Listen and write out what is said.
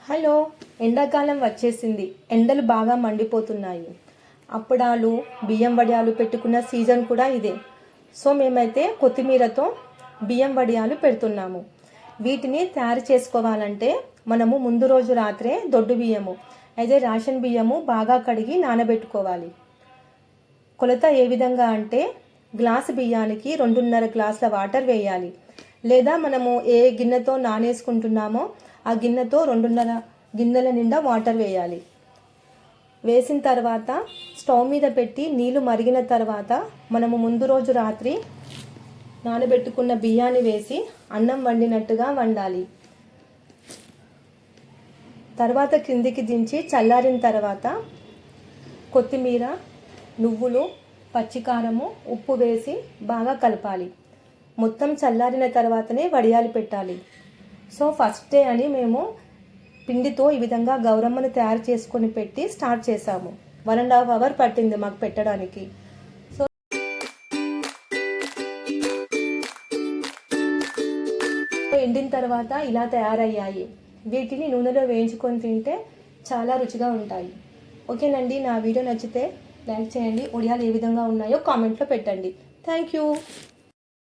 Hello, ఎండాకాలం వచ్చేసింది. ఎండలు బాగా మండిపోతున్నాయి. అప్పడాలు, బియ్యం వడియాలు పెట్టుకున్న సీజన్ కూడా ఇదే. సో మేమైతే కొత్తిమీరతో బియ్యం వడియాలు పెడుతున్నాము. వీటిని తయారు చేసుకోవాలంటే మనము ముందు రోజు రాత్రే దొడ్డు బియ్యము అయితే రేషన్ బియ్యము బాగా కడిగి నానబెట్టుకోవాలి. కొలత ఏ విధంగా అంటే గ్లాసు బియ్యానికి 2.5 గ్లాసుల వాటర్ వేయాలి. లేదా మనము ఏ గిన్నెతో నానేసుకుంటున్నామో ఆ గిన్నెతో 2.5 గిన్నెల నిండా వాటర్ వేయాలి. వేసిన తర్వాత స్టవ్ మీద పెట్టి నీళ్లు మరిగిన తర్వాత మనము ముందు రోజు రాత్రి నానబెట్టుకున్న బియ్యాన్ని వేసి అన్నం వండినట్టుగా వండాలి. తర్వాత క్రిందికి దించి చల్లారిన తర్వాత కొత్తిమీర, నువ్వులు, పచ్చికారము, ఉప్పు వేసి బాగా కలపాలి. మొత్తం చల్లారిన తర్వాతనే వడియాలు పెట్టాలి. సో ఫస్ట్ డే అని మేము పిండితో ఈ విధంగా గౌరమ్మను తయారు చేసుకొని పెట్టి స్టార్ట్ చేసాము. 1.5 అవర్ పట్టింది మాకు పెట్టడానికి. సో ఎండిన తర్వాత ఇలా తయారయ్యాయి. వీటిని నూనెలో వేయించుకొని తింటే చాలా రుచిగా ఉంటాయి. ఓకేనండి, నా వీడియో నచ్చితే లైక్ చేయండి. వడియాలు ఏ విధంగా ఉన్నాయో కామెంట్లో పెట్టండి. Thank you.